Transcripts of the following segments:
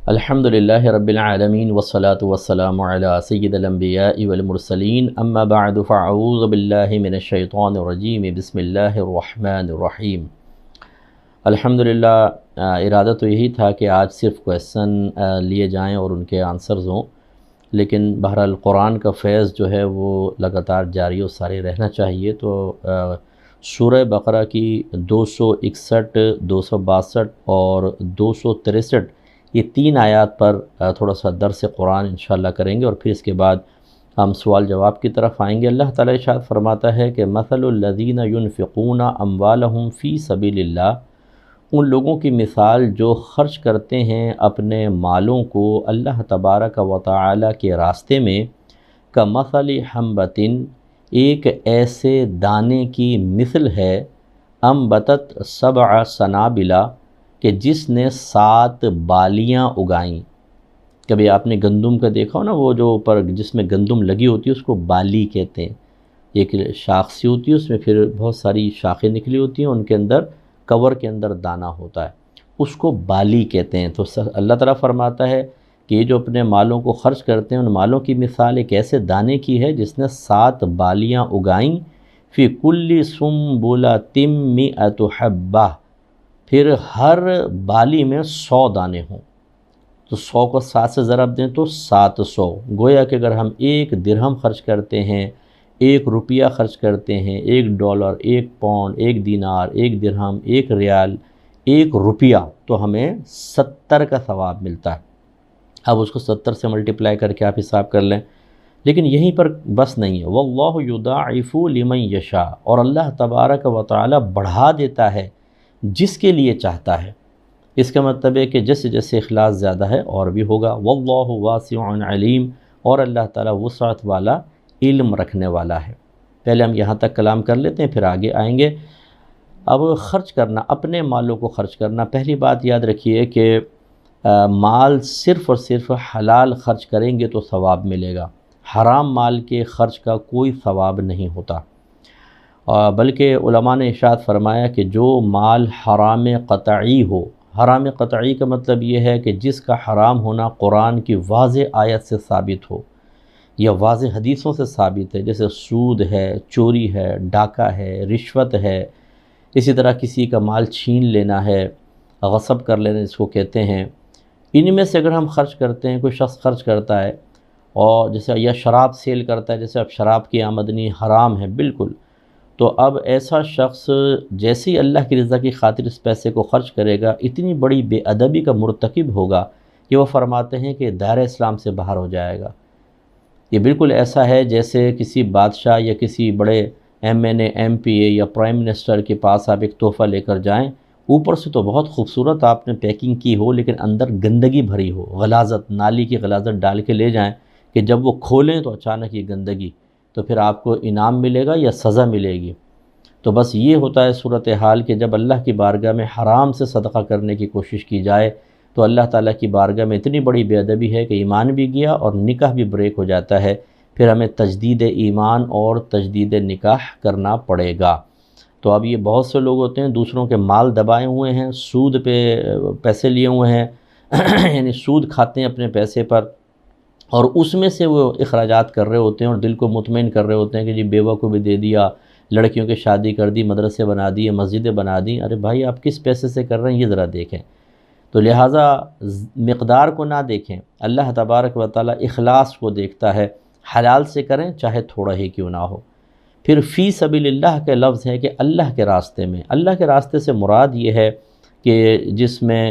الحمدللہ رب العالمین والصلاة والسلام علی سید الانبیاء والمرسلین اما بعد فاعوذ باللہ من الشیطان الرجیم بسم اللہ الرحمن الرحیم۔ الحمدللہ ارادہ تو یہی تھا کہ آج صرف کویسچن لیے جائیں اور ان کے آنسرز ہوں، لیکن بہرحال قرآن کا فیض جو ہے وہ لگاتار جاری و ساری رہنا چاہیے۔ تو سورہ بقرہ کی 261، 262 اور 263 یہ 3 آیات پر تھوڑا سا درس قرآن انشاءاللہ کریں گے، اور پھر اس کے بعد ہم سوال جواب کی طرف آئیں گے۔ اللہ تعالیٰ ارشاد فرماتا ہے کہ مثل الذین ينفقون اموالهم فی سبیل اللہ، ان لوگوں کی مثال جو خرچ کرتے ہیں اپنے مالوں کو اللہ تبارک و تعالی کے راستے میں، کمثل حبۃ، ایک ایسے دانے کی مثل ہے، انبتت 7 سنابل، کہ جس نے 7 بالیاں اگائیں۔ کبھی آپ نے گندم کا دیکھا ہو نا، وہ جو اوپر جس میں گندم لگی ہوتی ہے اس کو بالی کہتے ہیں۔ ایک شاخ سی ہوتی ہے، اس میں پھر بہت ساری شاخیں نکلی ہوتی ہیں، ان کے اندر کور کے اندر دانہ ہوتا ہے، اس کو بالی کہتے ہیں۔ تو اللہ تعالیٰ فرماتا ہے کہ یہ جو اپنے مالوں کو خرچ کرتے ہیں، ان مالوں کی مثال ایک ایسے دانے کی ہے جس نے 7 بالیاں اگائیں، فی کل سنبلۃ 100 حبۃ، پھر ہر بالی میں 100 دانے ہوں۔ تو 100 کو 7 سے ضرب دیں تو 700۔ گویا کہ اگر ہم 1 درہم خرچ کرتے ہیں، 1 روپیہ خرچ کرتے ہیں، 1 ڈالر، 1 پاؤنڈ، 1 دینار، 1 درہم، 1 ریال، 1 روپیہ، تو ہمیں 70 کا ثواب ملتا ہے۔ اب اس کو 70 سے ملٹیپلائی کر کے آپ حساب کر لیں۔ لیکن یہیں پر بس نہیں ہے، واللہ یضاعف لمن یشاء، اور اللہ تبارک و تعالی بڑھا دیتا ہے جس کے لیے چاہتا ہے۔ اس کا مطلب ہے کہ جیسے جیسے اخلاص زیادہ ہے اور بھی ہوگا۔ واللہ واسع علیم، اور اللہ تعالیٰ وسعت والا علم رکھنے والا ہے۔ پہلے ہم یہاں تک کلام کر لیتے ہیں، پھر آگے آئیں گے۔ اب خرچ کرنا، اپنے مالوں کو خرچ کرنا، پہلی بات یاد رکھیے کہ مال صرف اور صرف حلال خرچ کریں گے تو ثواب ملے گا، حرام مال کے خرچ کا کوئی ثواب نہیں ہوتا۔ بلکہ علماء نے ارشاد فرمایا کہ جو مال حرام قطعی ہو، حرام قطعی کا مطلب یہ ہے کہ جس کا حرام ہونا قرآن کی واضح آیت سے ثابت ہو یا واضح حدیثوں سے ثابت ہے، جیسے سود ہے، چوری ہے، ڈاکہ ہے، رشوت ہے، اسی طرح کسی کا مال چھین لینا ہے، غصب کر لینا اس کو کہتے ہیں۔ ان میں سے اگر ہم خرچ کرتے ہیں، کوئی شخص خرچ کرتا ہے اور جیسے یا شراب سیل کرتا ہے، جیسے اب شراب کی آمدنی حرام ہے بالکل، تو اب ایسا شخص جیسے ہی اللہ کی رضا کی خاطر اس پیسے کو خرچ کرے گا، اتنی بڑی بے ادبی کا مرتکب ہوگا کہ وہ فرماتے ہیں کہ دائرہ اسلام سے باہر ہو جائے گا۔ یہ بالکل ایسا ہے جیسے کسی بادشاہ یا کسی بڑے MNA MP یا پرائم منسٹر کے پاس آپ ایک تحفہ لے کر جائیں، اوپر سے تو بہت خوبصورت آپ نے پیکنگ کی ہو، لیکن اندر گندگی بھری ہو، غلاظت، نالی کی غلاظت ڈال کے لے جائیں کہ جب وہ کھولیں تو اچانک یہ گندگی، تو پھر آپ کو انعام ملے گا یا سزا ملے گی۔ تو بس یہ ہوتا ہے صورتحال کہ جب اللہ کی بارگاہ میں حرام سے صدقہ کرنے کی کوشش کی جائے تو اللہ تعالیٰ کی بارگاہ میں اتنی بڑی بے ادبی ہے کہ ایمان بھی گیا اور نکاح بھی بریک ہو جاتا ہے، پھر ہمیں تجدید ایمان اور تجدید نکاح کرنا پڑے گا۔ تو اب یہ بہت سے لوگ ہوتے ہیں دوسروں کے مال دبائے ہوئے ہیں، سود پہ پیسے لیے ہوئے ہیں یعنی سود کھاتے ہیں اپنے پیسے پر، اور اس میں سے وہ اخراجات کر رہے ہوتے ہیں اور دل کو مطمئن کر رہے ہوتے ہیں کہ جی بیوہ کو بھی دے دیا، لڑکیوں کی شادی کر دی، مدرسے بنا دیے، مسجدیں بنا دیں۔ ارے بھائی آپ کس پیسے سے کر رہے ہیں یہ ذرا دیکھیں۔ تو لہٰذا مقدار کو نہ دیکھیں، اللہ تبارک و تعالیٰ اخلاص کو دیکھتا ہے۔ حلال سے کریں چاہے تھوڑا ہی کیوں نہ ہو۔ پھر فی سبیل اللہ کے لفظ ہے کہ اللہ کے راستے میں، اللہ کے راستے سے مراد یہ ہے کہ جس میں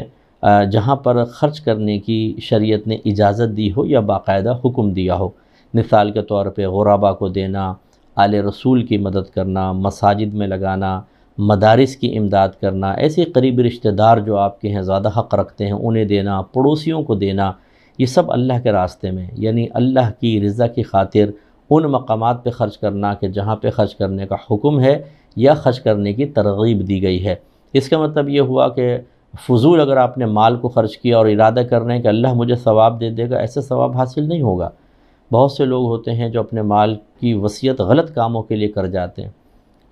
جہاں پر خرچ کرنے کی شریعت نے اجازت دی ہو یا باقاعدہ حکم دیا ہو۔ مثال کے طور پہ غربا کو دینا، آل رسول کی مدد کرنا، مساجد میں لگانا، مدارس کی امداد کرنا، ایسے قریبی رشتہ دار جو آپ کے ہیں زیادہ حق رکھتے ہیں انہیں دینا، پڑوسیوں کو دینا، یہ سب اللہ کے راستے میں، یعنی اللہ کی رضا کی خاطر ان مقامات پہ خرچ کرنا کہ جہاں پہ خرچ کرنے کا حکم ہے یا خرچ کرنے کی ترغیب دی گئی ہے۔ اس کا مطلب یہ ہوا کہ فضول اگر آپ نے مال کو خرچ کیا اور ارادہ کر رہے ہیں کہ اللہ مجھے ثواب دے دے گا، ایسے ثواب حاصل نہیں ہوگا۔ بہت سے لوگ ہوتے ہیں جو اپنے مال کی وصیت غلط کاموں کے لیے کر جاتے ہیں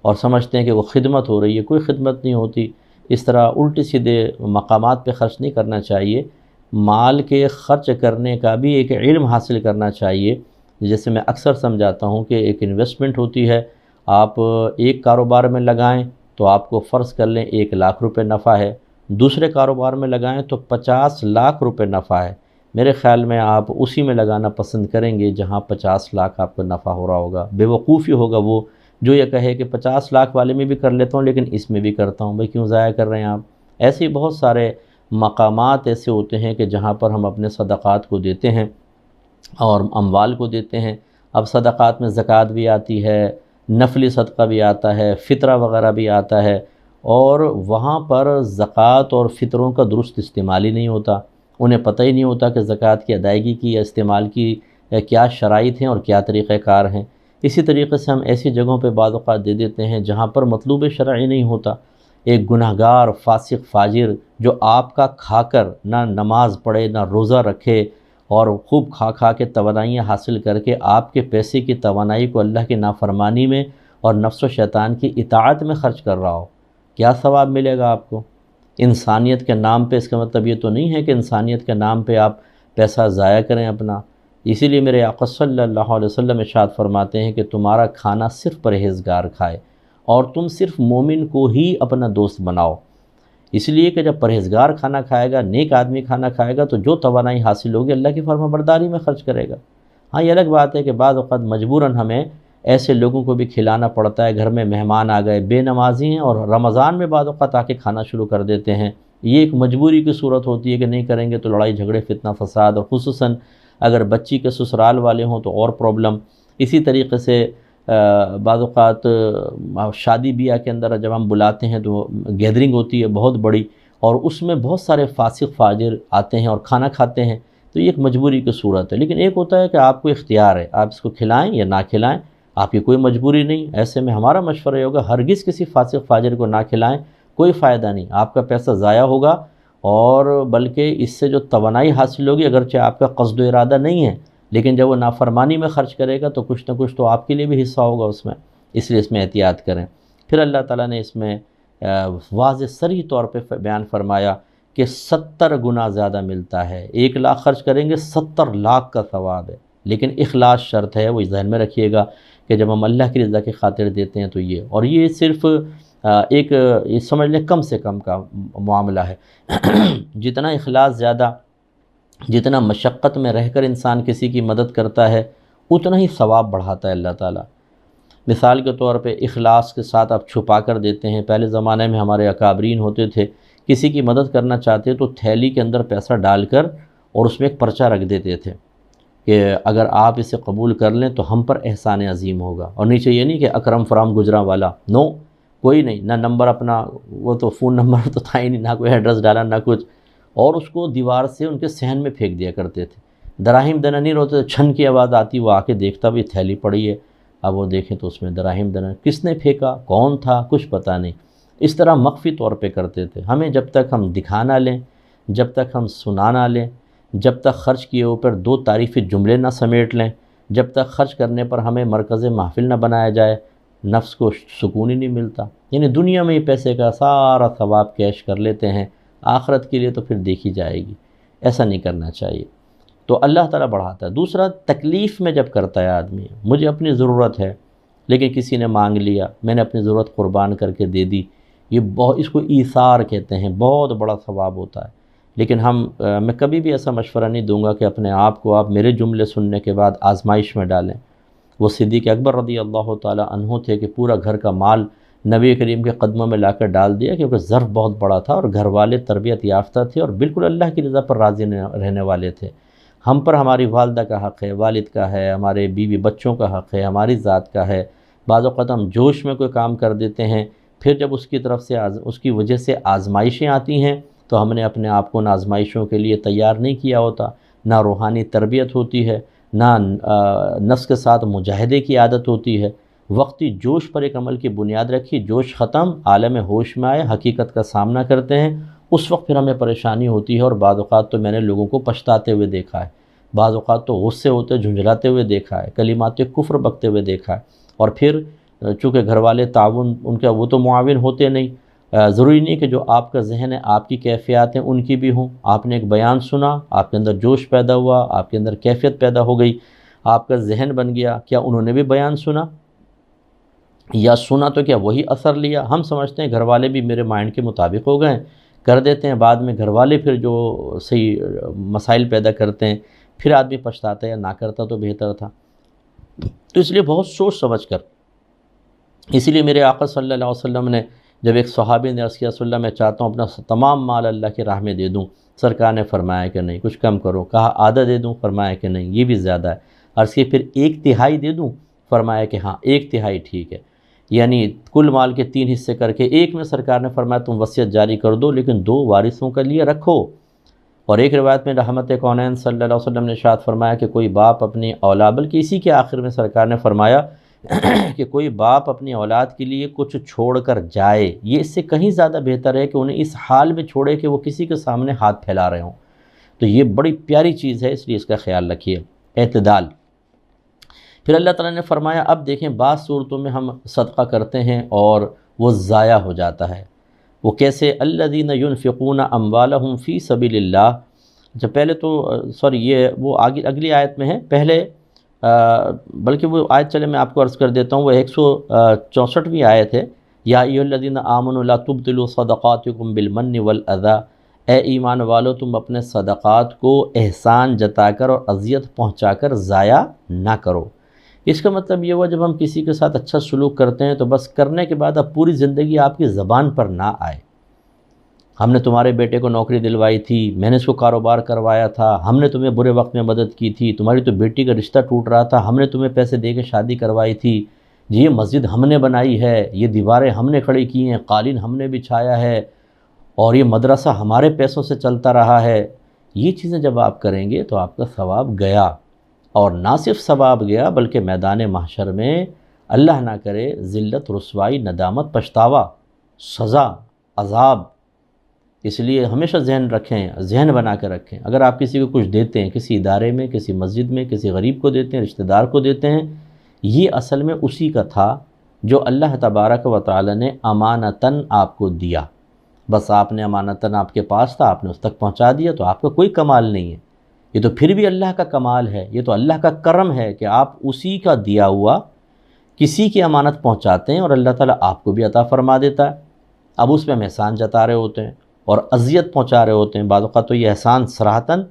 اور سمجھتے ہیں کہ وہ خدمت ہو رہی ہے، کوئی خدمت نہیں ہوتی۔ اس طرح الٹی سیدھے مقامات پہ خرچ نہیں کرنا چاہیے۔ مال کے خرچ کرنے کا بھی ایک علم حاصل کرنا چاہیے۔ جیسے میں اکثر سمجھاتا ہوں کہ ایک انویسٹمنٹ ہوتی ہے، آپ ایک کاروبار میں لگائیں تو آپ کو فرض کر لیں 1,00,000 روپے نفع ہے، دوسرے کاروبار میں لگائیں تو 50 لاکھ روپے نفع ہے۔ میرے خیال میں آپ اسی میں لگانا پسند کریں گے جہاں 50 لاکھ آپ کو نفع ہو رہا ہوگا۔ بے وقوفی ہوگا وہ جو یہ کہے کہ 50 لاکھ والے میں بھی کر لیتا ہوں لیکن اس میں بھی کرتا ہوں، بھئی کیوں ضائع کر رہے ہیں آپ؟ ایسے ہی بہت سارے مقامات ایسے ہوتے ہیں کہ جہاں پر ہم اپنے صدقات کو دیتے ہیں اور اموال کو دیتے ہیں۔ اب صدقات میں زکوٰۃ بھی آتی ہے، نفلی صدقہ بھی آتا ہے، فطرہ وغیرہ بھی آتا ہے، اور وہاں پر زکوٰۃ اور فطروں کا درست استعمال ہی نہیں ہوتا۔ انہیں پتہ ہی نہیں ہوتا کہ زکوٰۃ کی ادائیگی کی یا استعمال کی کیا شرائط ہیں اور کیا طریقہ کار ہیں۔ اسی طریقے سے ہم ایسی جگہوں پہ بعض اوقات دے دیتے ہیں جہاں پر مطلوب شرعی نہیں ہوتا۔ ایک گناہگار فاسق فاجر جو آپ کا کھا کر نہ نماز پڑھے نہ روزہ رکھے اور خوب کھا کھا کے توانائیاں حاصل کر کے آپ کے پیسے کی توانائی کو اللہ کی نافرمانی میں اور نفس و شیطان کی اطاعت میں خرچ کر رہا ہو، کیا ثواب ملے گا آپ کو؟ انسانیت کے نام پہ، اس کا مطلب یہ تو نہیں ہے کہ انسانیت کے نام پہ آپ پیسہ ضائع کریں اپنا۔ اسی لیے میرے آقا صلی اللہ علیہ وسلم ارشاد فرماتے ہیں کہ تمہارا کھانا صرف پرہیزگار کھائے اور تم صرف مومن کو ہی اپنا دوست بناؤ۔ اس لیے کہ جب پرہیزگار کھانا کھائے گا، نیک آدمی کھانا کھائے گا، تو جو توانائی حاصل ہوگی اللہ کی فرما برداری میں خرچ کرے گا۔ ہاں یہ الگ بات ہے کہ بعض اوقات مجبوراً ہمیں ایسے لوگوں کو بھی کھلانا پڑتا ہے، گھر میں مہمان آ گئے، بے نمازی ہیں اور رمضان میں بعض اوقات آ کے کھانا شروع کر دیتے ہیں، یہ ایک مجبوری کی صورت ہوتی ہے کہ نہیں کریں گے تو لڑائی جھگڑے فتنہ فساد، اور خصوصاً اگر بچی کے سسرال والے ہوں تو اور پرابلم۔ اسی طریقے سے بعض اوقات شادی بیاہ کے اندر جب ہم بلاتے ہیں تو گیدرنگ ہوتی ہے بہت بڑی، اور اس میں بہت سارے فاسق فاجر آتے ہیں اور کھانا کھاتے ہیں، تو یہ ایک مجبوری کی صورت ہے۔ لیکن ایک ہوتا ہے کہ آپ کو اختیار ہے، آپ اس کو کھلائیں یا نہ کھلائیں، آپ کی کوئی مجبوری نہیں۔ ایسے میں ہمارا مشورہ یہ ہوگا ہرگز کسی فاسق فاجر کو نہ کھلائیں، کوئی فائدہ نہیں، آپ کا پیسہ ضائع ہوگا، اور بلکہ اس سے جو توانائی حاصل ہوگی، اگرچہ آپ کا قصد و ارادہ نہیں ہے، لیکن جب وہ نافرمانی میں خرچ کرے گا تو کچھ نہ کچھ تو آپ کے لیے بھی حصہ ہوگا اس میں، اس لیے اس میں احتیاط کریں۔ پھر اللہ تعالیٰ نے اس میں واضح صریح طور پہ بیان فرمایا کہ 70 گنا زیادہ ملتا ہے۔ 1,00,000 خرچ کریں گے 70 لاکھ کا ثواب ہے، لیکن اخلاص شرط ہے، وہ ذہن میں رکھیے گا کہ جب ہم اللہ کی رضا کی خاطر دیتے ہیں تو یہ، اور یہ صرف ایک یہ سمجھ لیں کم سے کم کا معاملہ ہے۔ جتنا اخلاص زیادہ، جتنا مشقت میں رہ کر انسان کسی کی مدد کرتا ہے، اتنا ہی ثواب بڑھاتا ہے اللہ تعالیٰ۔ مثال کے طور پہ اخلاص کے ساتھ آپ چھپا کر دیتے ہیں۔ پہلے زمانے میں ہمارے اکابرین ہوتے تھے، کسی کی مدد کرنا چاہتے تو تھیلی کے اندر پیسہ ڈال کر اور اس میں ایک پرچہ رکھ دیتے تھے کہ اگر آپ اسے قبول کر لیں تو ہم پر احسان عظیم ہوگا، اور نیچے یہ نہیں کہ اکرم فرام گجراں والا، نو، کوئی نہیں، نہ نمبر اپنا، وہ تو فون نمبر تو تھا ہی نہیں، نہ کوئی ایڈریس ڈالا نہ کچھ، اور اس کو دیوار سے ان کے صحن میں پھینک دیا کرتے تھے۔ دراہم دنانیر ہوتے تھے، چھن کی آواز آتی، وہ آ کے دیکھتا بھی تھیلی پڑی ہے، اب وہ دیکھیں تو اس میں دراہم دنانیر، کس نے پھینکا، کون تھا، کچھ پتہ نہیں۔ اس طرح مخفی طور پہ کرتے تھے۔ ہمیں جب تک ہم دکھا نہ لیں، جب تک ہم سنا نہ لیں، جب تک خرچ کیے اوپر 2 تعریفی جملے نہ سمیٹ لیں، جب تک خرچ کرنے پر ہمیں مرکز محفل نہ بنایا جائے، نفس کو سکون ہی نہیں ملتا۔ یعنی دنیا میں ہی پیسے کا سارا ثواب کیش کر لیتے ہیں، آخرت کے لیے تو پھر دیکھی جائے گی، ایسا نہیں کرنا چاہیے۔ تو اللہ تعالیٰ بڑھاتا ہے۔ دوسرا، تکلیف میں جب کرتا ہے آدمی، مجھے اپنی ضرورت ہے لیکن کسی نے مانگ لیا، میں نے اپنی ضرورت قربان کر کے دے دی، یہ اس کو ایثار کہتے ہیں، بہت بڑا ثواب ہوتا ہے۔ لیکن میں کبھی بھی ایسا مشورہ نہیں دوں گا کہ اپنے آپ کو آپ میرے جملے سننے کے بعد آزمائش میں ڈالیں۔ وہ صدیق اکبر رضی اللہ تعالی عنہ تھے کہ پورا گھر کا مال نبی کریم کے قدموں میں لا کر ڈال دیا، کیونکہ ظرف بہت بڑا تھا اور گھر والے تربیت یافتہ تھے اور بالکل اللہ کی رضا پر راضی رہنے والے تھے۔ ہم پر ہماری والدہ کا حق ہے، والد کا ہے، ہمارے بیوی بچوں کا حق ہے، ہماری ذات کا ہے۔ بعض اوقات ہم جوش میں کوئی کام کر دیتے ہیں، پھر جب اس کی طرف سے اس کی وجہ سے آزمائشیں آتی ہیں تو ہم نے اپنے آپ کو ان آزمائشوں کے لیے تیار نہیں کیا ہوتا، نہ روحانی تربیت ہوتی ہے، نہ نفس کے ساتھ مجاہدے کی عادت ہوتی ہے۔ وقتی جوش پر ایک عمل کی بنیاد رکھی، جوش ختم، عالم ہوش میں آئے، حقیقت کا سامنا کرتے ہیں، اس وقت پھر ہمیں پریشانی ہوتی ہے، اور بعض اوقات تو میں نے لوگوں کو پچھتاتے ہوئے دیکھا ہے، بعض اوقات تو غصے ہوتے جھنجھلاتے ہوئے دیکھا ہے، کلمات کفر بکتے ہوئے دیکھا ہے، اور پھر چونکہ گھر والے تعاون ان کا، وہ تو معاون ہوتے نہیں، ضروری نہیں کہ جو آپ کا ذہن ہے، آپ کی کیفیات ہیں ان کی بھی ہوں۔ آپ نے ایک بیان سنا، آپ کے اندر جوش پیدا ہوا، آپ کے اندر کیفیت پیدا ہو گئی، آپ کا ذہن بن گیا، کیا انہوں نے بھی بیان سنا؟ یا سنا تو کیا وہی اثر لیا؟ ہم سمجھتے ہیں گھر والے بھی میرے مائنڈ کے مطابق ہو گئے، کر دیتے ہیں، بعد میں گھر والے پھر جو صحیح مسائل پیدا کرتے ہیں، پھر آدمی پچھتاتا ہے یا نہ کرتا تو بہتر تھا۔ تو اس لیے بہت سوچ سمجھ کر، اسی لیے میرے آقا صلی اللہ علیہ وسلم نے جب ایک صحابی نے عرض کیا رسول اللہ میں چاہتا ہوں اپنا تمام مال اللہ کی راہ میں دے دوں، سرکار نے فرمایا کہ نہیں، کچھ کم کرو۔ کہا آدھا دے دوں؟ فرمایا کہ نہیں، یہ بھی زیادہ ہے۔ عرض کی پھر 1/3 دے دوں؟ فرمایا کہ ہاں 1/3 ٹھیک ہے، یعنی کل مال کے 3 حصے کر کے ایک میں سرکار نے فرمایا تم وصیت جاری کر دو، لیکن 2 وارثوں کے لیے رکھو۔ اور ایک روایت میں رحمت کونین صلی اللہ علیہ وسلم نے ارشاد فرمایا کہ کوئی باپ اپنی اولاد، بلکہ اسی کے آخر میں سرکار نے فرمایا کہ کوئی باپ اپنی اولاد کے لیے کچھ چھوڑ کر جائے، یہ اس سے کہیں زیادہ بہتر ہے کہ انہیں اس حال میں چھوڑے کہ وہ کسی کے سامنے ہاتھ پھیلا رہے ہوں۔ تو یہ بڑی پیاری چیز ہے، اس لیے اس کا خیال رکھیے، اعتدال۔ پھر اللہ تعالیٰ نے فرمایا اب دیکھیں بعض صورتوں میں ہم صدقہ کرتے ہیں اور وہ ضائع ہو جاتا ہے، وہ کیسے؟ الذین ينفقون اموالهم فی سبیل اللہ۔ جب پہلے تو یہ وہ اگلی آیت میں ہے، پہلے بلکہ وہ آیت چلے میں آپ کو عرض کر دیتا ہوں، وہ 164ویں آیت ہے، یا ایھا الذین آمنوا لا تبطلوا صدقاتکم بالمن والاذی، اے ایمان والو تم اپنے صدقات کو احسان جتا کر اور اذیت پہنچا کر ضائع نہ کرو۔ اس کا مطلب یہ ہوا جب ہم کسی کے ساتھ اچھا سلوک کرتے ہیں تو بس کرنے کے بعد اب پوری زندگی آپ کی زبان پر نہ آئے، ہم نے تمہارے بیٹے کو نوکری دلوائی تھی، میں نے اس کو کاروبار کروایا تھا، ہم نے تمہیں برے وقت میں مدد کی تھی، تمہاری تو بیٹی کا رشتہ ٹوٹ رہا تھا، ہم نے تمہیں پیسے دے کے شادی کروائی تھی، یہ مسجد ہم نے بنائی ہے، یہ دیواریں ہم نے کھڑی کی ہیں، قالین ہم نے بچھایا ہے، اور یہ مدرسہ ہمارے پیسوں سے چلتا رہا ہے۔ یہ چیزیں جب آپ کریں گے تو آپ کا ثواب گیا، اور نہ صرف ثواب گیا بلکہ میدان محشر میں اللہ نہ کرے ذلت، رسوائی، ندامت، پچھتاوا، سزا، عذاب۔ اس لیے ہمیشہ ذہن بنا کے رکھیں، اگر آپ کسی کو کچھ دیتے ہیں، کسی ادارے میں، کسی مسجد میں، کسی غریب کو دیتے ہیں، رشتہ دار کو دیتے ہیں، یہ اصل میں اسی کا تھا جو اللہ تبارک و تعالی نے امانتاً آپ کو دیا، بس آپ نے امانتاً، آپ کے پاس تھا، آپ نے اس تک پہنچا دیا، تو آپ کا کوئی کمال نہیں ہے، یہ تو پھر بھی اللہ کا کمال ہے، یہ تو اللہ کا کرم ہے کہ آپ اسی کا دیا ہوا کسی کی امانت پہنچاتے ہیں اور اللہ تعالیٰ آپ کو بھی عطا فرما دیتا ہے۔ اب اس پہ ہم احسان جتا رہے ہوتے ہیں اور اذیت پہنچا رہے ہوتے ہیں، بعض اوقات تو یہ احسان صراحتاً،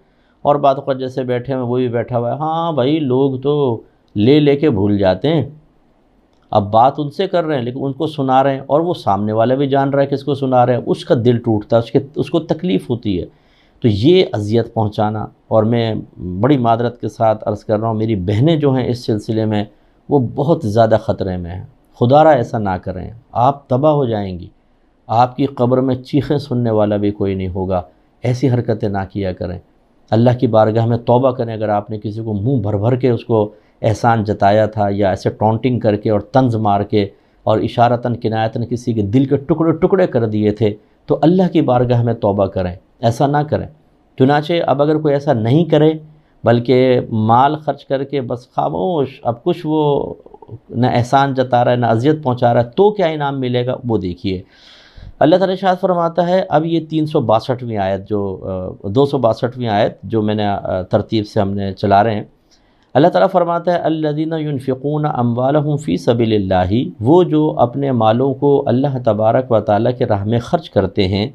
اور بعض اوقات جیسے بیٹھے ہیں وہ بھی بیٹھا ہوا ہے، ہاں بھائی لوگ تو لے کے بھول جاتے ہیں، اب بات ان سے کر رہے ہیں لیکن ان کو سنا رہے ہیں، اور وہ سامنے والا بھی جان رہا ہے کس کو سنا رہے ہیں، اس کا دل ٹوٹتا ہے، اس کو تکلیف ہوتی ہے۔ تو یہ اذیت پہنچانا، اور میں بڑی معذرت کے ساتھ عرض کر رہا ہوں، میری بہنیں جو ہیں اس سلسلے میں وہ بہت زیادہ خطرے میں ہیں، خدا را ایسا نہ کریں، آپ تباہ ہو جائیں گی، آپ کی قبر میں چیخیں سننے والا بھی کوئی نہیں ہوگا، ایسی حرکتیں نہ کیا کریں، اللہ کی بارگاہ میں توبہ کریں۔ اگر آپ نے کسی کو منہ بھر کے اس کو احسان جتایا تھا، یا ایسے ٹونٹنگ کر کے اور طنز مار کے اور اشارتاً کنایتاً کسی کے دل کے ٹکڑے کر دیے تھے، تو اللہ کی بارگاہ میں توبہ کریں، ایسا نہ کریں۔ چنانچہ اب اگر کوئی ایسا نہیں کرے بلکہ مال خرچ کر کے بس خاموش، اب کچھ وہ نہ احسان جتا رہا ہے نہ اذیت پہنچا رہا ہے، تو کیا انعام ملے گا وہ دیکھیے۔ اللہ تعالیٰ ارشاد فرماتا ہے، اب یہ 362ویں آیت جو 262ویں آیت جو میں نے ترتیب سے ہم نے چلا رہے ہیں، اللہ تعالیٰ فرماتا ہے الذین ينفقون اموالهم فی سبیل اللہ، وہ جو اپنے مالوں کو اللہ تبارک و تعالیٰ کے راہ میں خرچ کرتے ہیں،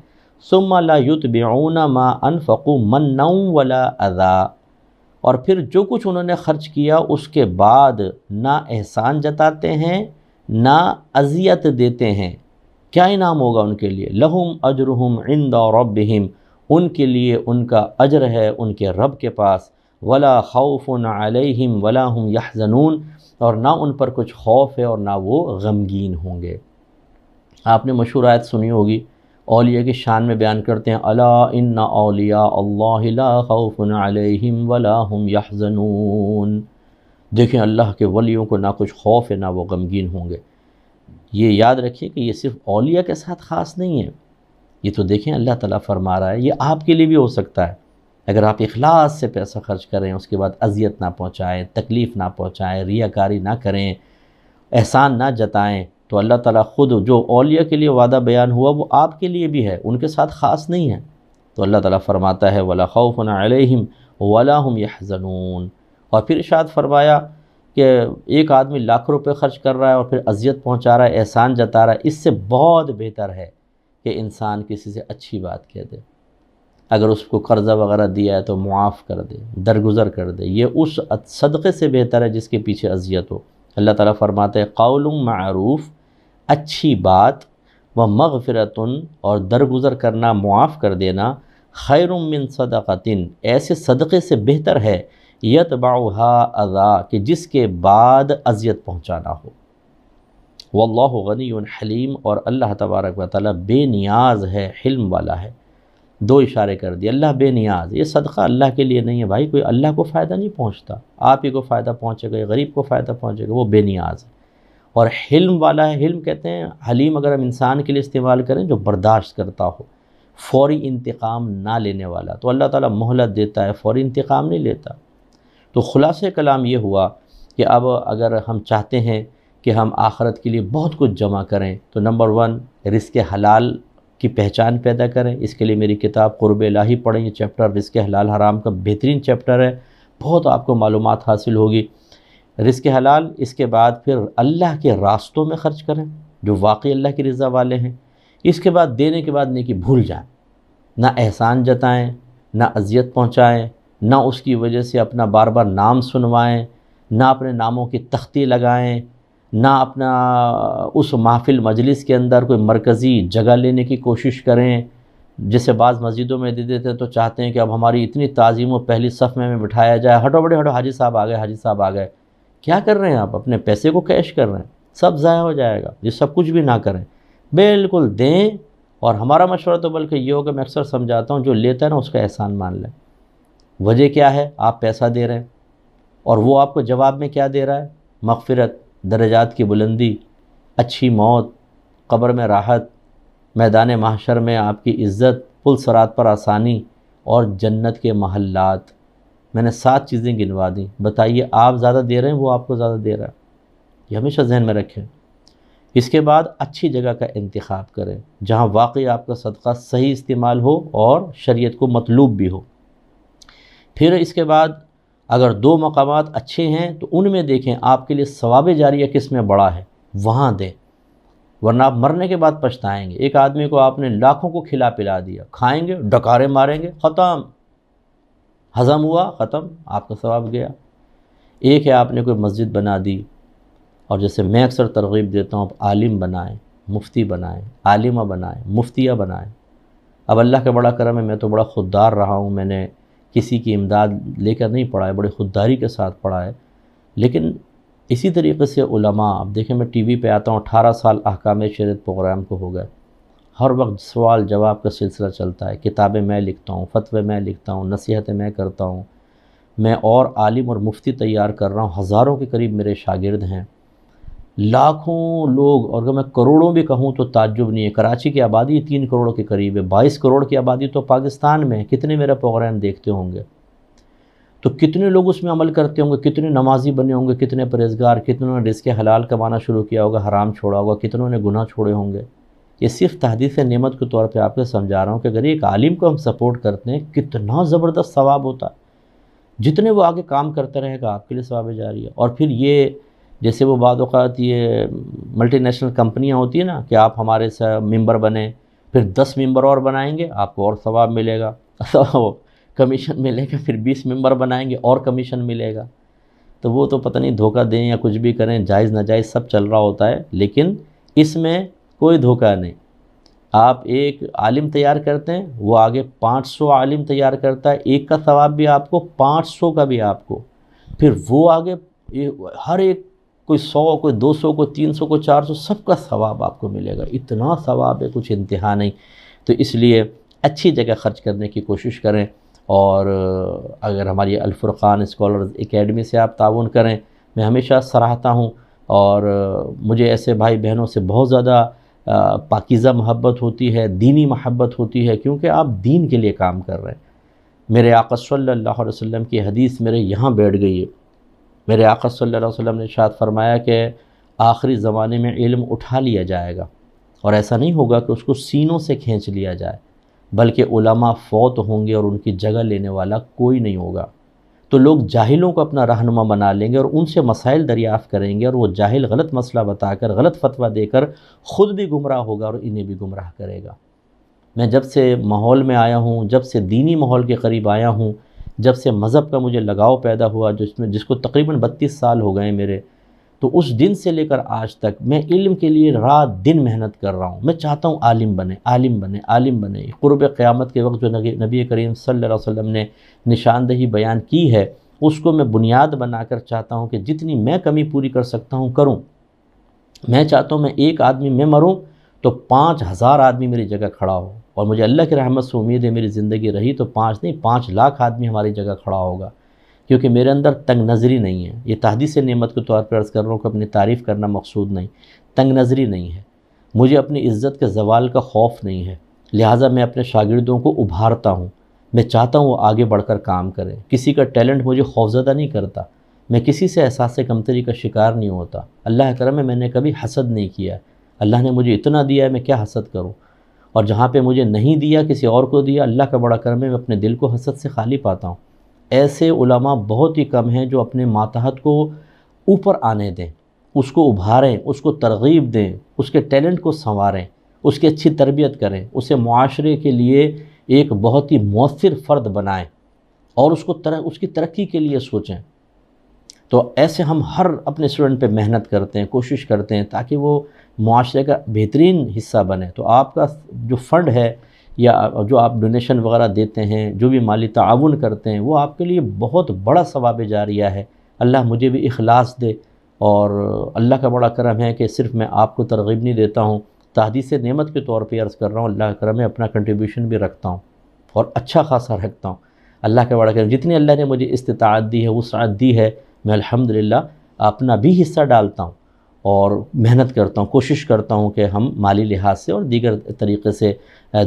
ثم لا يتبعون ما انفقوا منا ولا اذى، اور پھر جو کچھ انہوں نے خرچ کیا اس کے بعد نہ احسان جتاتے ہیں نہ اذیت دیتے ہیں، کیا انعام ہوگا ان کے لیے؟ لہم اجرہم عند ربہم، ان کے لیے ان کا اجر ہے ان کے رب کے پاس، ولا خوف علیہم ولا هم یحزنون، اور نہ ان پر کچھ خوف ہے اور نہ وہ غمگین ہوں گے۔ آپ نے مشہور آیت سنی ہوگی، اولیاء کی شان میں بیان کرتے ہیں، الا ان اولیاء اللہ لا خوف علیہم ولا هم یحزنون، دیکھیں اللہ کے ولیوں کو نہ کچھ خوف ہے نہ وہ غمگین ہوں گے۔ یہ یاد رکھیے کہ یہ صرف اولیاء کے ساتھ خاص نہیں ہے، یہ تو دیکھیں اللہ تعالیٰ فرما رہا ہے یہ آپ کے لیے بھی ہو سکتا ہے، اگر آپ اخلاص سے پیسہ خرچ کریں، اس کے بعد اذیت نہ پہنچائیں، تکلیف نہ پہنچائیں، ریاکاری نہ کریں، احسان نہ جتائیں، تو اللہ تعالیٰ خود جو اولیاء کے لیے وعدہ بیان ہوا وہ آپ کے لیے بھی ہے، ان کے ساتھ خاص نہیں ہے۔ تو اللہ تعالیٰ فرماتا ہے وَلَا خَوْفٌ عَلَيْهِمْ وَلَا هُمْ يَحْزَنُونَ۔ اور پھر ارشاد فرمایا کہ ایک آدمی لاکھ روپے خرچ کر رہا ہے اور پھر اذیت پہنچا رہا ہے، احسان جتا رہا ہے، اس سے بہت بہتر ہے کہ انسان کسی سے اچھی بات کہہ دے۔ اگر اس کو قرضہ وغیرہ دیا ہے تو معاف کر دے، درگزر کر دے، یہ اس صدقے سے بہتر ہے جس کے پیچھے اذیت ہو۔ اللہ تعالیٰ فرماتے ہیں قول معروف، اچھی بات، و مغفرتن، اور درگزر کرنا، معاف کر دینا، خیر من صدقتن، ایسے صدقے سے بہتر ہے، یتبعها اذا، کہ جس کے بعد اذیت پہنچانا ہو۔ واللہ غنی حلیم، اور اللہ تبارک و تعالیٰ بے نیاز ہے، حلم والا ہے۔ دو اشارے کر دیے، اللہ بے نیاز، یہ صدقہ اللہ کے لیے نہیں ہے بھائی، کوئی اللہ کو فائدہ نہیں پہنچتا، آپ ہی کو فائدہ پہنچے گا، غریب کو فائدہ پہنچے گا، وہ بے نیاز ہے۔ اور حلم والا ہے، حلم کہتے ہیں حلیم اگر ہم انسان کے لیے استعمال کریں جو برداشت کرتا ہو، فوری انتقام نہ لینے والا، تو اللہ تعالیٰ مہلت دیتا ہے، فوری انتقام نہیں لیتا۔ تو خلاصہ کلام یہ ہوا کہ اب اگر ہم چاہتے ہیں کہ ہم آخرت کے لیے بہت کچھ جمع کریں تو نمبر 1 رزق حلال کی پہچان پیدا کریں۔ اس کے لیے میری کتاب قرب الہی پڑھیں، یہ چیپٹر رزق حلال حرام کا بہترین چیپٹر ہے، بہت آپ کو معلومات حاصل ہوگی۔ رزق حلال، اس کے بعد پھر اللہ کے راستوں میں خرچ کریں جو واقعی اللہ کی رضا والے ہیں۔ اس کے بعد دینے کے بعد نیکی بھول جائیں، نہ احسان جتائیں، نہ اذیت پہنچائیں، نہ اس کی وجہ سے اپنا بار بار نام سنوائیں، نہ اپنے ناموں کی تختی لگائیں، نہ اپنا اس محفل مجلس کے اندر کوئی مرکزی جگہ لینے کی کوشش کریں۔ جیسے بعض مسجدوں میں دے دیتے ہیں تو چاہتے ہیں کہ اب ہماری اتنی تعظیم و پہلی صف میں بٹھایا جائے، ہٹو بڑے ہٹو، حاجی صاحب آ گئے، حاجی صاحب آ گئے۔ کیا کر رہے ہیں آپ؟ اپنے پیسے کو کیش کر رہے ہیں، سب ضائع ہو جائے گا۔ یہ سب کچھ بھی نہ کریں، بالکل دیں۔ اور ہمارا مشورہ تو بلکہ یہ ہوگا، میں اکثر سمجھاتا ہوں، جو لیتا ہے نا اس کا احسان مان لیں۔ وجہ کیا ہے؟ آپ پیسہ دے رہے ہیں اور وہ آپ کو جواب میں کیا دے رہا ہے؟ مغفرت، درجات کی بلندی، اچھی موت، قبر میں راحت، میدان محشر میں آپ کی عزت، پل صراط پر آسانی، اور جنت کے محلات۔ میں نے 7 چیزیں گنوا دیں، بتائیے آپ زیادہ دے رہے ہیں، وہ آپ کو زیادہ دے رہا ہے؟ یہ ہمیشہ ذہن میں رکھیں۔ اس کے بعد اچھی جگہ کا انتخاب کریں جہاں واقعی آپ کا صدقہ صحیح استعمال ہو اور شریعت کو مطلوب بھی ہو۔ پھر اس کے بعد اگر 2 مقامات اچھے ہیں تو ان میں دیکھیں آپ کے لیے ثواب جاریہ کس میں بڑا ہے، وہاں دیں، ورنہ آپ مرنے کے بعد پچھتائیں گے۔ ایک آدمی کو آپ نے لاکھوں کو کھلا پلا دیا، کھائیں گے، ڈکارے ماریں گے، ختم، ہضم ہوا، ختم، آپ کا ثواب گیا۔ ایک ہے آپ نے کوئی مسجد بنا دی، اور جیسے میں اکثر ترغیب دیتا ہوں، عالم بنائیں، مفتی بنائیں، عالمہ بنائیں، مفتیہ بنائیں۔ اب اللہ کا بڑا کرم ہے، میں تو بڑا خوددار رہا ہوں، میں نے کسی کی امداد لے کر نہیں پڑھا ہے، بڑی خودداری کے ساتھ پڑھا ہے۔ لیکن اسی طریقے سے علماء، اب دیکھیں میں ٹی وی پہ آتا ہوں، 18 سال احکام شریعت پروگرام کو ہو گئے، ہر وقت سوال جواب کا سلسلہ چلتا ہے، کتابیں میں لکھتا ہوں، فتوے میں لکھتا ہوں، نصیحتیں میں کرتا ہوں، میں اور عالم اور مفتی تیار کر رہا ہوں، ہزاروں کے قریب میرے شاگرد ہیں، لاکھوں لوگ، اور اگر میں کروڑوں بھی کہوں تو تعجب نہیں ہے۔ کراچی کی آبادی 3 کروڑ کے قریب ہے، 22 کروڑ کی آبادی تو پاکستان میں ہے، کتنے میرا پروگرام دیکھتے ہوں گے؟ تو کتنے لوگ اس میں عمل کرتے ہوں گے، کتنے نمازی بنے ہوں گے، کتنے پرہیزگار، کتنوں نے رزق حلال کمانا شروع کیا ہوگا، حرام چھوڑا ہوگا، کتنوں نے گناہ چھوڑے ہوں گے۔ یہ صرف تحدیث نعمت کے طور پہ آپ کو سمجھا رہا ہوں کہ اگر ایک عالم کو ہم سپورٹ کرتے ہیں کتنا زبردست ثواب ہوتا ہے، جتنے وہ آگے کام کرتا رہے گا آپ کے لیے ثواب جاری ہے۔ اور پھر یہ جیسے وہ بعض اوقات یہ ملٹی نیشنل کمپنیاں ہوتی ہیں نا کہ آپ ہمارے ممبر بنیں، پھر 10 ممبر اور بنائیں گے آپ کو اور ثواب ملے گا، کمیشن ملے گا، پھر 20 ممبر بنائیں گے اور کمیشن ملے گا۔ تو وہ تو پتہ نہیں دھوکہ دیں یا کچھ بھی کریں، جائز ناجائز سب چل رہا ہوتا ہے، لیکن اس میں کوئی دھوکہ نہیں۔ آپ ایک عالم تیار کرتے ہیں، وہ آگے 500 عالم تیار کرتا ہے، ایک کا ثواب بھی آپ کو، 500 کا بھی آپ کو، پھر وہ آگے ہر ایک کوئی 100، کوئی 200، کوئی 300، کوئی 400، سب کا ثواب آپ کو ملے گا۔ اتنا ثواب ہے، کچھ انتہا نہیں۔ تو اس لیے اچھی جگہ خرچ کرنے کی کوشش کریں، اور اگر ہماری الفرقان اسکالرز اکیڈمی سے آپ تعاون کریں، میں ہمیشہ سراہتا ہوں، اور مجھے ایسے بھائی بہنوں سے بہت زیادہ پاکیزہ محبت ہوتی ہے، دینی محبت ہوتی ہے، کیونکہ آپ دین کے لیے کام کر رہے ہیں۔ میرے آقا صلی اللہ علیہ وسلم کی حدیث میرے یہاں بیٹھ گئی ہے۔ میرے آقا صلی اللہ علیہ وسلم نے ارشاد فرمایا کہ آخری زمانے میں علم اٹھا لیا جائے گا، اور ایسا نہیں ہوگا کہ اس کو سینوں سے کھینچ لیا جائے، بلکہ علماء فوت ہوں گے اور ان کی جگہ لینے والا کوئی نہیں ہوگا۔ تو لوگ جاہلوں کو اپنا رہنما بنا لیں گے اور ان سے مسائل دریافت کریں گے، اور وہ جاہل غلط مسئلہ بتا کر غلط فتویٰ دے کر خود بھی گمراہ ہوگا اور انہیں بھی گمراہ کرے گا۔ میں جب سے ماحول میں آیا ہوں، جب سے دینی ماحول کے قریب آیا ہوں، جب سے مذہب کا مجھے لگاؤ پیدا ہوا، جس کو تقریباً 32 سال ہو گئے میرے، تو اس دن سے لے کر آج تک میں علم کے لیے رات دن محنت کر رہا ہوں۔ میں چاہتا ہوں عالم بنے، عالم بنے، عالم بنے۔ قرب قیامت کے وقت جو نبی کریم صلی اللہ علیہ وسلم نے نشاندہی بیان کی ہے، اس کو میں بنیاد بنا کر چاہتا ہوں کہ جتنی میں کمی پوری کر سکتا ہوں کروں۔ میں چاہتا ہوں میں ایک آدمی میں مروں تو 5000 آدمی میری جگہ کھڑا ہو، اور مجھے اللہ کی رحمت سے امید ہے میری زندگی رہی تو 5 نہیں 5 لاکھ آدمی ہماری جگہ کھڑا ہوگا، کیونکہ میرے اندر تنگ نظری نہیں ہے۔ یہ تحدیث نعمت کے طور پر عرض کر رہا ہوں کہ اپنی تعریف کرنا مقصود نہیں، تنگ نظری نہیں ہے، مجھے اپنی عزت کے زوال کا خوف نہیں ہے، لہٰذا میں اپنے شاگردوں کو ابھارتا ہوں، میں چاہتا ہوں وہ آگے بڑھ کر کام کریں۔ کسی کا ٹیلنٹ مجھے خوفزدہ نہیں کرتا، میں کسی سے احساس کمتری کا شکار نہیں ہوتا۔ اللہ کرم ہے میں نے کبھی حسد نہیں کیا، اللہ نے مجھے اتنا دیا ہے میں کیا حسد کروں، اور جہاں پہ مجھے نہیں دیا کسی اور کو دیا، اللہ کا بڑا کرم ہے میں اپنے دل کو حسد سے خالی پاتا ہوں۔ ایسے علماء بہت ہی کم ہیں جو اپنے ماتحت کو اوپر آنے دیں، اس کو ابھاریں، اس کو ترغیب دیں، اس کے ٹیلنٹ کو سنواریں، اس کی اچھی تربیت کریں، اسے معاشرے کے لیے ایک بہت ہی مؤثر فرد بنائیں، اور اس کی ترقی کے لیے سوچیں۔ تو ایسے ہم ہر اپنے اسٹوڈنٹ پہ محنت کرتے ہیں، کوشش کرتے ہیں تاکہ وہ معاشرے کا بہترین حصہ بنے۔ تو آپ کا جو فنڈ ہے یا جو آپ ڈونیشن وغیرہ دیتے ہیں، جو بھی مالی تعاون کرتے ہیں، وہ آپ کے لیے بہت بڑا ثواب جاریہ ہے۔ اللہ مجھے بھی اخلاص دے، اور اللہ کا بڑا کرم ہے کہ صرف میں آپ کو ترغیب نہیں دیتا ہوں، تحدیث نعمت کے طور پہ عرض کر رہا ہوں، اللہ کا کرم ہے اپنا کنٹریبیوشن بھی رکھتا ہوں، اور اچھا خاصا رکھتا ہوں۔ اللہ کا بڑا کرم، جتنی اللہ نے مجھے استطاعت دی ہے، وسعت دی ہے، میں الحمدللہ اپنا بھی حصہ ڈالتا ہوں اور محنت کرتا ہوں، کوشش کرتا ہوں کہ ہم مالی لحاظ سے اور دیگر طریقے سے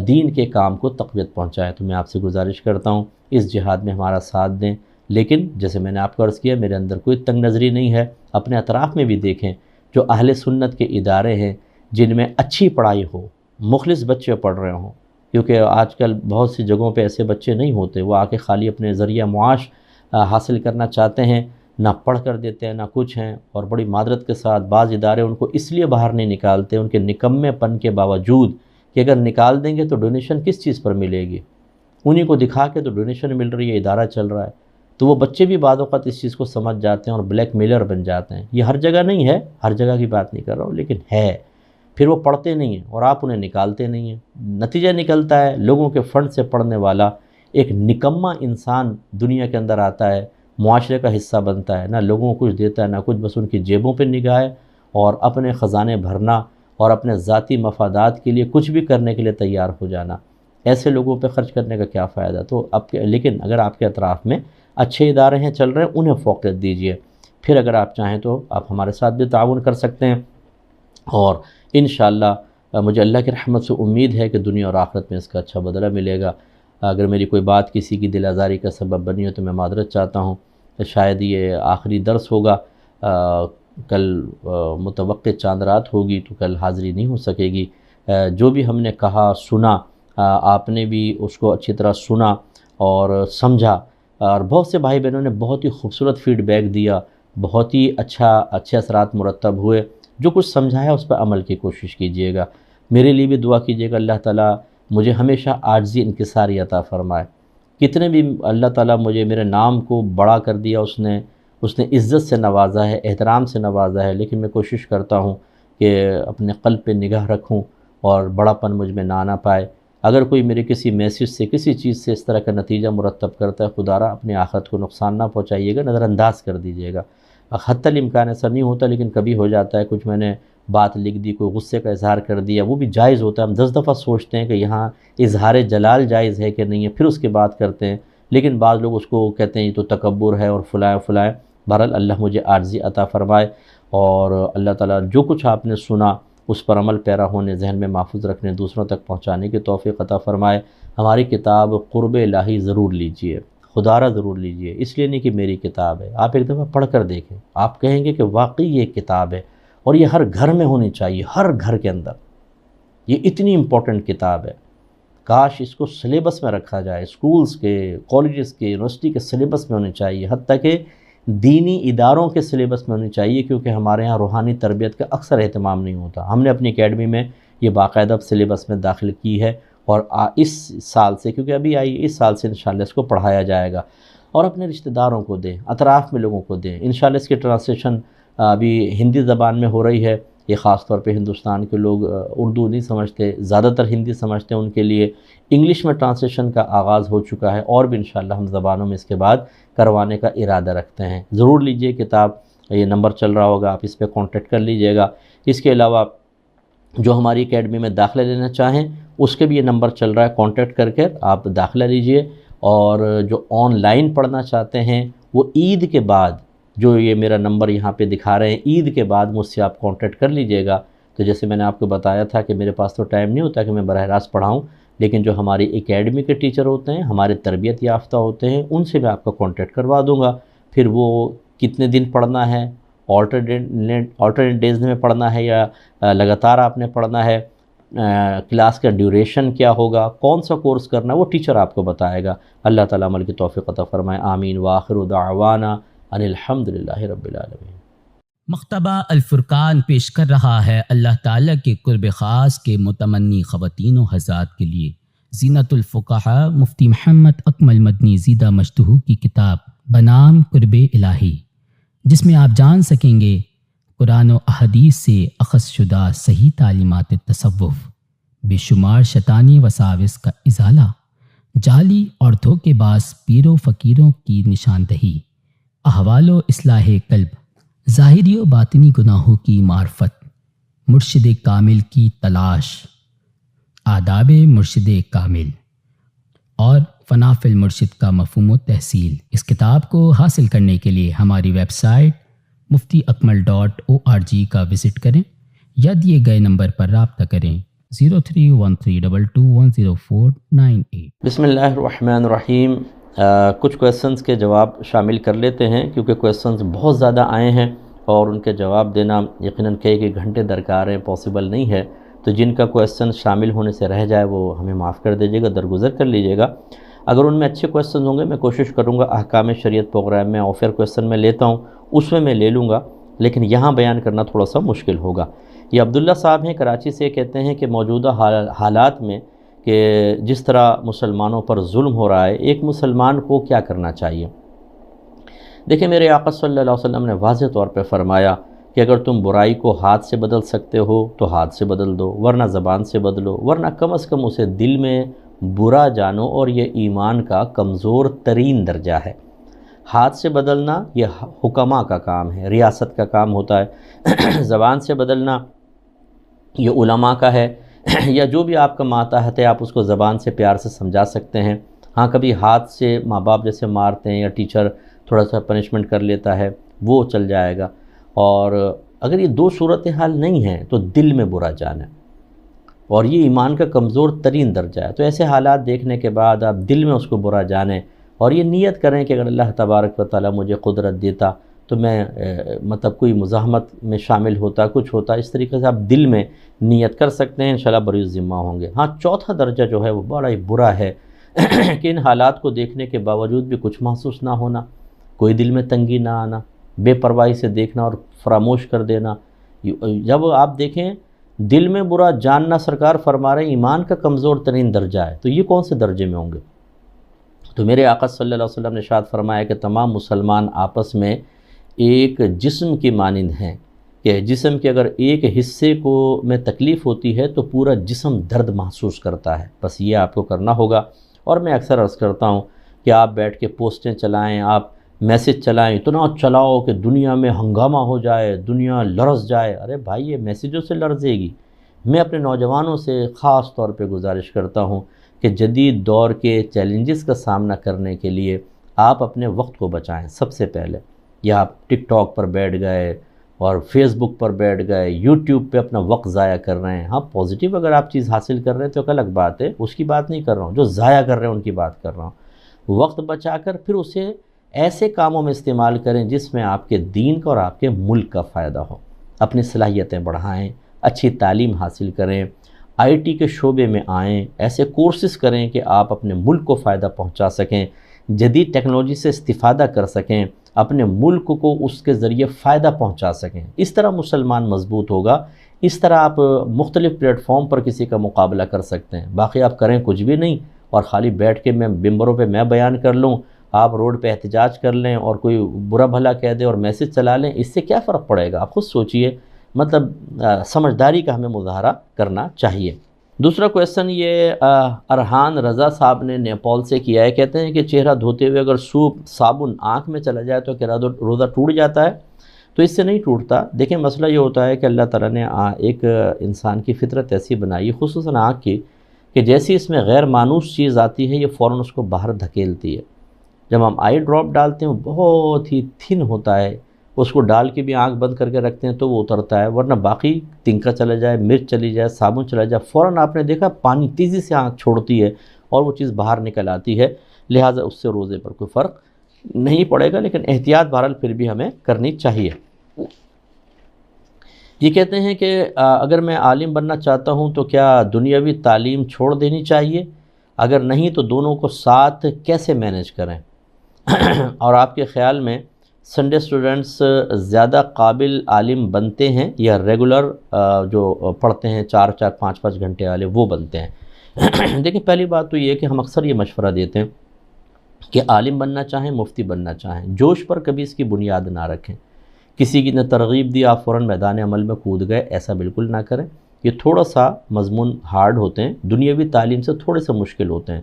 دین کے کام کو تقویت پہنچائیں۔ تو میں آپ سے گزارش کرتا ہوں اس جہاد میں ہمارا ساتھ دیں، لیکن جیسے میں نے آپ کو عرض کیا میرے اندر کوئی تنگ نظری نہیں ہے۔ اپنے اطراف میں بھی دیکھیں جو اہل سنت کے ادارے ہیں جن میں اچھی پڑھائی ہو، مخلص بچے پڑھ رہے ہوں، کیونکہ آج کل بہت سی جگہوں پہ ایسے بچے نہیں ہوتے، وہ آ کے خالی اپنے ذریعہ معاش حاصل کرنا چاہتے ہیں، نہ پڑھ کر دیتے ہیں نہ کچھ ہیں، اور بڑی معذرت کے ساتھ بعض ادارے ان کو اس لیے باہر نہیں نکالتے ان کے نکمے پن کے باوجود کہ اگر نکال دیں گے تو ڈونیشن کس چیز پر ملے گی، انہی کو دکھا کے تو ڈونیشن مل رہی ہے، ادارہ چل رہا ہے۔ تو وہ بچے بھی بعض اوقات اس چیز کو سمجھ جاتے ہیں اور بلیک میلر بن جاتے ہیں۔ یہ ہر جگہ نہیں ہے، ہر جگہ کی بات نہیں کر رہا ہوں، لیکن ہے۔ پھر وہ پڑھتے نہیں ہیں اور آپ انہیں نکالتے نہیں ہیں، نتیجہ نکلتا ہے لوگوں کے فنڈ سے پڑھنے والا ایک نکمہ انسان دنیا کے اندر آتا ہے، معاشرے کا حصہ بنتا ہے، نہ لوگوں کو کچھ دیتا ہے نہ کچھ، بس ان کی جیبوں پہ نگاہ ہے، اور اپنے خزانے بھرنا اور اپنے ذاتی مفادات کے لیے کچھ بھی کرنے کے لیے تیار ہو جانا۔ ایسے لوگوں پہ خرچ کرنے کا کیا فائدہ؟ تو لیکن اگر آپ کے اطراف میں اچھے ادارے ہیں چل رہے ہیں، انہیں فوقیت دیجیے۔ پھر اگر آپ چاہیں تو آپ ہمارے ساتھ بھی تعاون کر سکتے ہیں، اور انشاءاللہ مجھے اللہ کی رحمت سے امید ہے کہ دنیا اور آخرت میں اس کا اچھا بدلہ ملے گا۔ اگر میری کوئی بات کسی کی دل آزاری کا سبب بنی ہو تو میں معذرت چاہتا ہوں۔ شاید یہ آخری درس ہوگا، کل متوقع چاند رات ہوگی تو کل حاضری نہیں ہو سکے گی۔ جو بھی ہم نے کہا سنا، آپ نے بھی اس کو اچھی طرح سنا اور سمجھا، اور بہت سے بھائی بہنوں نے بہت ہی خوبصورت فیڈ بیک دیا، بہت ہی اچھے اثرات مرتب ہوئے۔ جو کچھ سمجھایا اس پر عمل کی کوشش کیجئے گا۔ میرے لیے بھی دعا کیجئے گا اللہ تعالیٰ مجھے ہمیشہ عاجزی انکساری عطا فرمائے۔ کتنے بھی اللہ تعالیٰ مجھے میرے نام کو بڑا کر دیا، اس نے عزت سے نوازا ہے، احترام سے نوازا ہے، لیکن میں کوشش کرتا ہوں کہ اپنے قلب پہ نگاہ رکھوں اور بڑا پن مجھ میں نہ آنا پائے۔ اگر کوئی میرے کسی میسیج سے کسی چیز سے اس طرح کا نتیجہ مرتب کرتا ہے، خدا را اپنی آخرت کو نقصان نہ پہنچائیے گا، نظر انداز کر دیجیے گا۔ حتی الامکان ایسا نہیں ہوتا، لیکن کبھی ہو جاتا ہے، کچھ میں نے بات لکھ دی، کوئی غصے کا اظہار کر دیا، وہ بھی جائز ہوتا ہے۔ ہم 10 دفعہ سوچتے ہیں کہ یہاں اظہار جلال جائز ہے کہ نہیں ہے، پھر اس کے بات کرتے ہیں، لیکن بعض لوگ اس کو کہتے ہیں یہ تو تکبر ہے اور فلائیں فلائیں۔ بہرحال اللہ مجھے عاجزی عطا فرمائے، اور اللہ تعالیٰ جو کچھ آپ نے سنا اس پر عمل پیرا ہونے، ذہن میں محفوظ رکھنے، دوسروں تک پہنچانے کی توفیق عطا فرمائے۔ ہماری کتاب قرب الہی ضرور لیجئے، خدا را ضرور لیجئے، اس لیے نہیں کہ میری کتاب ہے، آپ ایک دفعہ پڑھ کر دیکھیں، آپ کہیں گے کہ واقعی یہ کتاب ہے، اور یہ ہر گھر میں ہونی چاہیے، ہر گھر کے اندر۔ یہ اتنی امپورٹنٹ کتاب ہے، کاش اس کو سلیبس میں رکھا جائے، اسکولز کے، کالجز کے، یونیورسٹی کے سلیبس میں ہونی چاہیے، حتیٰ کہ دینی اداروں کے سلیبس میں ہونی چاہیے، کیونکہ ہمارے ہاں روحانی تربیت کا اکثر اہتمام نہیں ہوتا۔ ہم نے اپنی اکیڈمی میں یہ باقاعدہ سلیبس میں داخل کی ہے، اور اس سال سے، کیونکہ ابھی آئی، اس سال سے انشاءاللہ اس کو پڑھایا جائے گا، اور اپنے رشتہ داروں کو دیں، اطراف میں لوگوں کو دیں۔ انشاءاللہ اس کی ٹرانسلیشن ابھی ہندی زبان میں ہو رہی ہے۔ یہ خاص طور پہ ہندوستان کے لوگ اردو نہیں سمجھتے، زیادہ تر ہندی سمجھتے ہیں، ان کے لیے انگلش میں ٹرانسلیشن کا آغاز ہو چکا ہے، اور بھی انشاءاللہ ہم زبانوں میں اس کے بعد کروانے کا ارادہ رکھتے ہیں۔ ضرور لیجئے کتاب، یہ نمبر چل رہا ہوگا، آپ اس پہ کانٹیکٹ کر لیجئے گا۔ اس کے علاوہ جو ہماری اکیڈمی میں داخلہ لینا چاہیں، اس کے بھی یہ نمبر چل رہا ہے، کانٹیکٹ کر کے آپ داخلہ لیجئے۔ اور جو آن لائن پڑھنا چاہتے ہیں، وہ عید کے بعد، جو یہ میرا نمبر یہاں پہ دکھا رہے ہیں، عید کے بعد مجھ سے آپ کانٹیکٹ کر لیجئے گا۔ تو جیسے میں نے آپ کو بتایا تھا کہ میرے پاس تو ٹائم نہیں ہوتا کہ میں براہ راست پڑھاؤں، لیکن جو ہماری اکیڈمی کے ٹیچر ہوتے ہیں، ہمارے تربیت یافتہ ہوتے ہیں، ان سے میں آپ کا کانٹیکٹ کروا دوں گا۔ پھر وہ کتنے دن پڑھنا ہے، آلٹرنیٹ ڈیز میں پڑھنا ہے یا لگاتار آپ نے پڑھنا ہے، کلاس کا ڈیوریشن کیا ہوگا، کون سا کورس کرنا، وہ ٹیچر آپ کو بتائے گا۔ اللہ تعالیٰ عمل کی توفیق عطا فرمائے، آمین۔ وآخر دعوانا ان الحمدللہ رب العالمین۔ مکتبہ الفرقان پیش کر رہا ہے اللہ تعالیٰ کے قرب خاص کے متمنی خواتین و حضرات کے لیے زینت الفقہاء مفتی محمد اکمل مدنی زیدہ مجدہ کی کتاب بنام قرب الہی، جس میں آپ جان سکیں گے قرآن و احادیث سے اخذ شدہ صحیح تعلیمات تصوف، بے شمار شیطانی وساوس کا ازالہ، جعلی اور دھوکے باز پیر و فقیروں کی نشاندہی، احوال و اصلاح قلب، ظاہری و باطنی گناہوں کی معرفت، مرشد کامل کی تلاش، آداب مرشد کامل، اور فنا فی المرشد کا مفہوم و تحصیل۔ اس کتاب کو حاصل کرنے کے لیے ہماری ویب سائٹ muftiakmal.org کا وزٹ کریں یا دیے گئے نمبر پر رابطہ کریں 0313221048۔ بسم اللہ الرحمن الرحیم۔ کچھ کویسچنز کے جواب شامل کر لیتے ہیں، کیونکہ کویسچنز بہت زیادہ آئے ہیں اور ان کے جواب دینا یقیناً کئی گھنٹے درکار ہیں، پاسبل نہیں ہے۔ تو جن کا کویسچن شامل ہونے سے رہ جائے وہ ہمیں معاف کر دیجیے گا، درگزر کر لیجیے گا۔ اگر ان میں اچھے کویسچنز ہوں گے، میں کوشش کروں گا احکام شریعت پروگرام میں آفر کویسچن میں لیتا ہوں، اس میں لے لوں گا، لیکن یہاں بیان کرنا تھوڑا سا مشکل ہوگا۔ یہ عبداللہ صاحب ہیں کراچی سے، کہتے ہیں کہ موجودہ حالات میں کہ جس طرح مسلمانوں پر ظلم ہو رہا ہے، ایک مسلمان کو کیا کرنا چاہیے؟ دیکھیں، میرے آقا صلی اللہ علیہ وسلم نے واضح طور پہ فرمایا کہ اگر تم برائی کو ہاتھ سے بدل سکتے ہو تو ہاتھ سے بدل دو، ورنہ زبان سے بدلو، ورنہ کم از کم اسے دل میں برا جانو، اور یہ ایمان کا کمزور ترین درجہ ہے۔ ہاتھ سے بدلنا یہ حکماء کا کام ہے، ریاست کا کام ہوتا ہے۔ زبان سے بدلنا یہ علماء کا ہے، یا جو بھی آپ کا ماتحت ہے آپ اس کو زبان سے پیار سے سمجھا سکتے ہیں۔ ہاں، کبھی ہاتھ سے ماں باپ جیسے مارتے ہیں یا ٹیچر تھوڑا سا پنشمنٹ کر لیتا ہے، وہ چل جائے گا۔ اور اگر یہ دو صورتحال نہیں ہیں تو دل میں برا جانا، اور یہ ایمان کا کمزور ترین درجہ ہے۔ تو ایسے حالات دیکھنے کے بعد آپ دل میں اس کو برا جانیں، اور یہ نیت کریں کہ اگر اللہ تبارک و تعالیٰ مجھے قدرت دیتا تو میں مطلب کوئی مزاحمت میں شامل ہوتا، کچھ ہوتا، اس طریقے سے آپ دل میں نیت کر سکتے ہیں، انشاءاللہ بری ذمہ ہوں گے۔ ہاں، چوتھا درجہ جو ہے وہ بڑا ہی برا ہے کہ ان حالات کو دیکھنے کے باوجود بھی کچھ محسوس نہ ہونا، کوئی دل میں تنگی نہ آنا، بے پرواہی سے دیکھنا اور فراموش کر دینا۔ جب آپ دیکھیں دل میں برا جاننا، سرکار فرما رہے ہیں ایمان کا کمزور ترین درجہ ہے، تو یہ کون سے درجے میں ہوں گے؟ تو میرے آقا صلی اللہ علیہ وسلم نے ارشاد فرمایا کہ تمام مسلمان آپس میں ایک جسم کی مانند ہیں، کہ جسم کے اگر ایک حصے کو میں تکلیف ہوتی ہے تو پورا جسم درد محسوس کرتا ہے۔ بس یہ آپ کو کرنا ہوگا۔ اور میں اکثر عرض کرتا ہوں کہ آپ بیٹھ کے پوسٹیں چلائیں، آپ میسج چلائیں، اتنا چلاؤ کہ دنیا میں ہنگامہ ہو جائے، دنیا لرز جائے۔ ارے بھائی، یہ میسیجوں سے لرزے گی؟ میں اپنے نوجوانوں سے خاص طور پہ گزارش کرتا ہوں کہ جدید دور کے چیلنجز کا سامنا کرنے کے لیے آپ اپنے وقت کو بچائیں سب سے پہلے۔ یا آپ ٹک ٹاک پر بیٹھ گئے اور فیس بک پر بیٹھ گئے، یوٹیوب پہ اپنا وقت ضائع کر رہے ہیں۔ ہاں، پازیٹیو اگر آپ چیز حاصل کر رہے ہیں تو ایک الگ بات ہے، اس کی بات نہیں کر رہا ہوں، جو ضائع کر رہے ہیں ان کی بات کر رہا ہوں۔ وقت بچا کر پھر اسے ایسے کاموں میں استعمال کریں جس میں آپ کے دین کا اور آپ کے ملک کا فائدہ ہو۔ اپنی صلاحیتیں بڑھائیں، اچھی تعلیم حاصل کریں، آئی ٹی کے شعبے میں آئیں، ایسے کورسز کریں کہ آپ اپنے ملک کو فائدہ پہنچا سکیں، جدید ٹیکنالوجی سے استفادہ کر سکیں، اپنے ملک کو اس کے ذریعے فائدہ پہنچا سکیں۔ اس طرح مسلمان مضبوط ہوگا، اس طرح آپ مختلف پلیٹ فارم پر کسی کا مقابلہ کر سکتے ہیں۔ باقی آپ کریں کچھ بھی نہیں اور خالی بیٹھ کے میں ممبروں پہ میں بیان کر لوں، آپ روڈ پہ احتجاج کر لیں اور کوئی برا بھلا کہہ دے اور میسج چلا لیں، اس سے کیا فرق پڑے گا؟ آپ خود سوچئے۔ مطلب سمجھداری کا ہمیں مظاہرہ کرنا چاہیے۔ دوسرا کویسچن یہ ارحان رضا صاحب نے نیپال سے کیا ہے، کہتے ہیں کہ چہرہ دھوتے ہوئے اگر صابن آنکھ میں چلا جائے تو کیا روزہ ٹوٹ جاتا ہے؟ تو اس سے نہیں ٹوٹتا۔ دیکھیں مسئلہ یہ ہوتا ہے کہ اللہ تعالیٰ نے ایک انسان کی فطرت ایسی بنائی، خصوصاً آنکھ کی، کہ جیسی اس میں غیر مانوس چیز آتی ہے یہ فوراً اس کو باہر دھکیلتی ہے۔ جب ہم آئی ڈراپ ڈالتے ہیں وہ بہت ہی تھن ہوتا ہے، اس کو ڈال کے بھی آنکھ بند کر کے رکھتے ہیں تو وہ اترتا ہے، ورنہ باقی تنکا چلا جائے، مرچ چلی جائے، صابن چلا جائے، فوراً آپ نے دیکھا پانی تیزی سے آنکھ چھوڑتی ہے اور وہ چیز باہر نکل آتی ہے۔ لہٰذا اس سے روزے پر کوئی فرق نہیں پڑے گا، لیکن احتیاط بہرحال پھر بھی ہمیں کرنی چاہیے۔ یہ کہتے ہیں کہ اگر میں عالم بننا چاہتا ہوں تو کیا دنیاوی تعلیم چھوڑ دینی چاہیے؟ اگر نہیں تو دونوں کو ساتھ کیسے مینیج کریں؟ اور آپ کے خیال میں سنڈے اسٹوڈنٹس زیادہ قابل عالم بنتے ہیں یا ریگولر جو پڑھتے ہیں 4-5 گھنٹے والے وہ بنتے ہیں؟ دیکھیں پہلی بات تو یہ کہ ہم اکثر یہ مشورہ دیتے ہیں کہ عالم بننا چاہیں، مفتی بننا چاہیں، جوش پر کبھی اس کی بنیاد نہ رکھیں۔ کسی کی نے ترغیب دی آپ فوراً میدان عمل میں کود گئے، ایسا بالکل نہ کریں۔ یہ تھوڑا سا مضمون ہارڈ ہوتے ہیں، دنیاوی تعلیم سے تھوڑے سے مشکل ہوتے ہیں،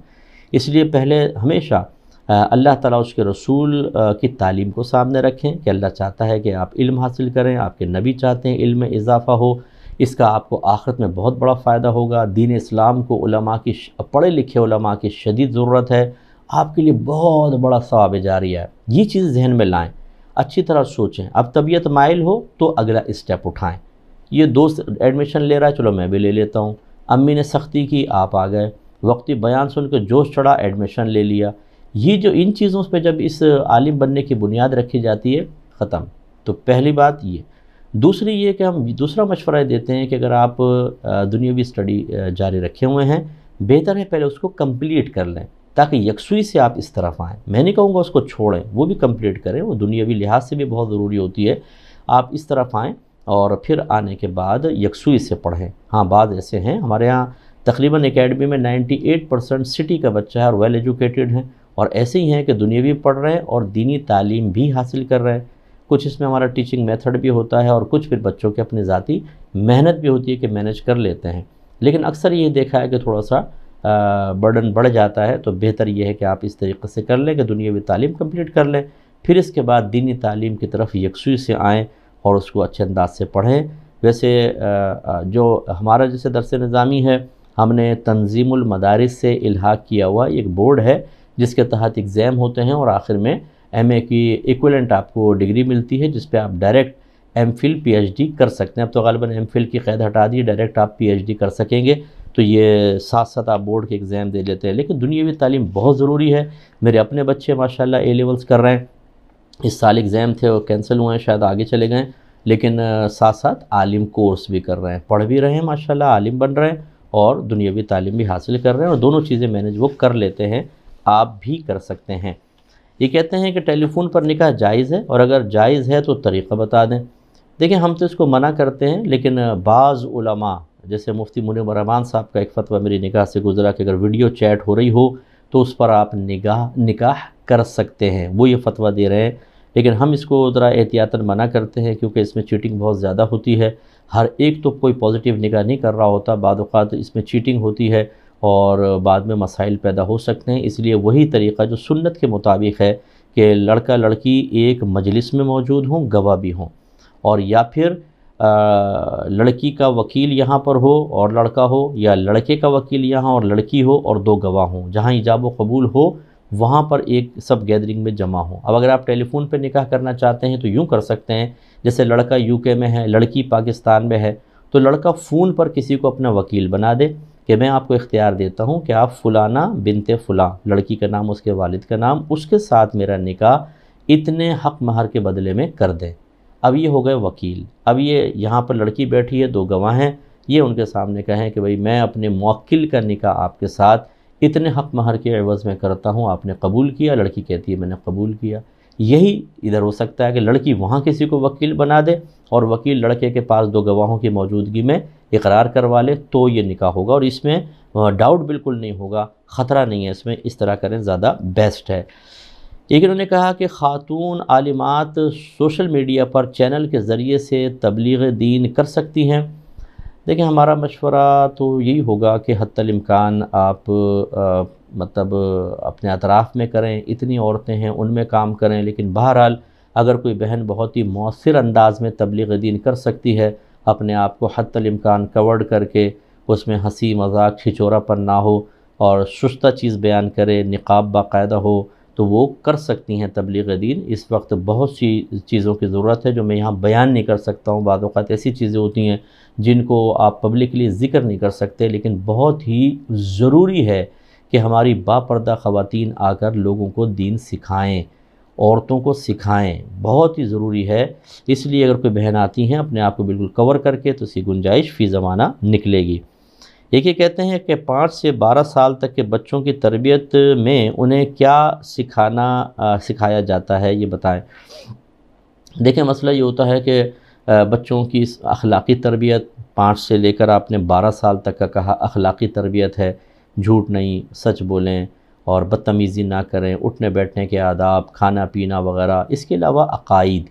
اس لیے پہلے ہمیشہ اللہ تعالیٰ اس کے رسول کی تعلیم کو سامنے رکھیں کہ اللہ چاہتا ہے کہ آپ علم حاصل کریں، آپ کے نبی چاہتے ہیں علم میں اضافہ ہو، اس کا آپ کو آخرت میں بہت بڑا فائدہ ہوگا۔ دین اسلام کو علماء کی پڑھے لکھے علماء کی شدید ضرورت ہے، آپ کے لیے بہت بڑا ثواب جاریہ ہے۔ یہ چیز ذہن میں لائیں، اچھی طرح سوچیں۔ اب طبیعت مائل ہو تو اگلا اسٹیپ اٹھائیں۔ یہ دوست ایڈمیشن لے رہا ہے، چلو میں بھی لے لیتا ہوں۔ امی نے سختی کی، آپ آ گئے، وقتی بیان سن کے جوش چڑھا، ایڈمیشن لے لیا۔ یہ جو ان چیزوں پہ جب اس عالم بننے کی بنیاد رکھی جاتی ہے، ختم۔ تو پہلی بات یہ۔ دوسری یہ کہ ہم دوسرا مشورہ دیتے ہیں کہ اگر آپ دنیاوی اسٹڈی جاری رکھے ہوئے ہیں، بہتر ہے پہلے اس کو کمپلیٹ کر لیں تاکہ یکسوئی سے آپ اس طرف آئیں۔ میں نہیں کہوں گا اس کو چھوڑیں، وہ بھی کمپلیٹ کریں، وہ دنیاوی لحاظ سے بھی بہت ضروری ہوتی ہے۔ آپ اس طرف آئیں اور پھر آنے کے بعد یکسوئی سے پڑھیں۔ ہاں بعض ایسے ہیں ہمارے ہاں تقریباً اکیڈمی میں 98% سٹی کا بچہ ہے اور ویل ایجوکیٹڈ ہیں، اور ایسے ہی ہیں کہ دنیاوی پڑھ رہے ہیں اور دینی تعلیم بھی حاصل کر رہے ہیں۔ کچھ اس میں ہمارا ٹیچنگ میتھڈ بھی ہوتا ہے اور کچھ پھر بچوں کے اپنی ذاتی محنت بھی ہوتی ہے کہ مینیج کر لیتے ہیں، لیکن اکثر یہ دیکھا ہے کہ تھوڑا سا برڈن بڑھ جاتا ہے، تو بہتر یہ ہے کہ آپ اس طریقے سے کر لیں کہ دنیاوی تعلیم کمپلیٹ کر لیں، پھر اس کے بعد دینی تعلیم کی طرف یکسوئی سے آئیں اور اس کو اچھے انداز سے پڑھیں۔ ویسے جو ہمارا جیسے درس نظامی ہے، ہم نے تنظیم المدارس سے الحاق کیا ہوا ایک بورڈ ہے جس کے تحت ایگزام ہوتے ہیں اور آخر میں ایم اے کی ایکویلنٹ آپ کو ڈگری ملتی ہے، جس پہ آپ direct M Phil P H D کر سکتے ہیں۔ اب تو غالباً ایم فل کی قید ہٹا دی، ڈائریکٹ آپ پی ایچ ڈی کر سکیں گے، تو یہ ساتھ آپ بورڈ کے ایگزام دے لیتے ہیں۔ لیکن دنیاوی تعلیم بہت ضروری ہے۔ میرے اپنے بچے ماشاءاللہ اے لیولز کر رہے ہیں، اس سال ایگزام تھے وہ کینسل ہوئے ہیں، شاید آگے چلے گئے، لیکن ساتھ عالم کورس بھی کر رہے ہیں، پڑھ بھی رہے ہیں ماشاءاللہ، عالم بن رہے ہیں اور دنیاوی تعلیم بھی حاصل کر رہے ہیں، اور دونوں چیزیں مینیج وہ کر لیتے ہیں، آپ بھی کر سکتے ہیں۔ یہ کہتے ہیں کہ ٹیلی فون پر نکاح جائز ہے، اور اگر جائز ہے تو طریقہ بتا دیں۔ دیکھیں ہم تو اس کو منع کرتے ہیں، لیکن بعض علماء جیسے مفتی منیر الرحمان صاحب کا ایک فتویٰ میری نگاہ سے گزرا کہ اگر ویڈیو چیٹ ہو رہی ہو تو اس پر آپ نکاح کر سکتے ہیں، وہ یہ فتویٰ دے رہے ہیں، لیکن ہم اس کو ذرا احتیاطاً منع کرتے ہیں کیونکہ اس میں چیٹنگ بہت زیادہ ہوتی ہے۔ ہر ایک تو کوئی پازیٹیو نکاح نہیں کر رہا ہوتا، بعض اوقات اس میں چیٹنگ ہوتی ہے اور بعد میں مسائل پیدا ہو سکتے ہیں۔ اس لیے وہی طریقہ جو سنت کے مطابق ہے کہ لڑکا لڑکی ایک مجلس میں موجود ہوں، گواہ بھی ہوں، اور یا پھر لڑکی کا وکیل یہاں پر ہو اور لڑکا ہو، یا لڑکے کا وکیل یہاں اور لڑکی ہو اور دو گواہ ہوں، جہاں ایجاب و قبول ہو وہاں پر ایک سب گیدرنگ میں جمع ہوں۔ اب اگر آپ ٹیلی فون پہ نکاح کرنا چاہتے ہیں تو یوں کر سکتے ہیں، جیسے لڑکا یو کے میں ہے، لڑکی پاکستان میں ہے، تو لڑکا فون پر کسی کو اپنا وکیل بنا دے کہ میں آپ کو اختیار دیتا ہوں کہ آپ فلانا بنت فلاں، لڑکی کا نام، اس کے والد کا نام، اس کے ساتھ میرا نکاح اتنے حق مہر کے بدلے میں کر دیں۔ اب یہ ہو گئے وکیل، اب یہ یہاں پر لڑکی بیٹھی ہے، 2 گواہ ہیں، یہ ان کے سامنے کہیں کہ بھئی میں اپنے موکل کا نکاح آپ کے ساتھ اتنے حق مہر کے عوض میں کرتا ہوں، آپ نے قبول کیا؟ لڑکی کہتی ہے میں نے قبول کیا۔ یہی ادھر ہو سکتا ہے کہ لڑکی وہاں کسی کو وکیل بنا دے اور وکیل لڑکے کے پاس 2 گواہوں کی موجودگی میں اقرار کروا لے، تو یہ نکاح ہوگا، اور اس میں ڈاؤٹ بالکل نہیں ہوگا، خطرہ نہیں ہے اس میں، اس طرح کریں زیادہ بیسٹ ہے۔ ایک انہوں نے کہا کہ خاتون عالمات سوشل میڈیا پر چینل کے ذریعے سے تبلیغ دین کر سکتی ہیں؟ دیکھیں ہمارا مشورہ تو یہی ہوگا کہ حتی الامکان آپ مطلب اپنے اطراف میں کریں، اتنی عورتیں ہیں ان میں کام کریں، لیکن بہرحال اگر کوئی بہن بہت ہی مؤثر انداز میں تبلیغ دین کر سکتی ہے، اپنے آپ کو حتی الامکان کورڈ کر کے، اس میں ہنسی مذاق چھچورا پن نہ ہو اور شستہ چیز بیان کرے، نقاب باقاعدہ ہو، تو وہ کر سکتی ہیں تبلیغ دین۔ اس وقت بہت سی چیزوں کی ضرورت ہے جو میں یہاں بیان نہیں کر سکتا ہوں، بعض اوقات ایسی چیزیں ہوتی ہیں جن کو آپ پبلکلی ذکر نہیں کر سکتے، لیکن بہت ہی ضروری ہے کہ ہماری باپردہ خواتین آ کر لوگوں کو دین سکھائیں، عورتوں کو سکھائیں، بہت ہی ضروری ہے۔ اس لیے اگر کوئی بہن آتی ہیں اپنے آپ کو بالکل کور کر کے، تو اس کی گنجائش فی زمانہ نکلے گی۔ ایک یہ کہتے ہیں کہ 5 سے 12 سال تک کے بچوں کی تربیت میں انہیں کیا سکھایا جاتا ہے، یہ بتائیں۔ دیکھیں مسئلہ یہ ہوتا ہے کہ بچوں کی اخلاقی تربیت 5 سے لے کر آپ نے 12 سال تک کا کہا، اخلاقی تربیت ہے، جھوٹ نہیں، سچ بولیں اور بدتمیزی نہ کریں، اٹھنے بیٹھنے کے آداب، کھانا پینا وغیرہ۔ اس کے علاوہ عقائد،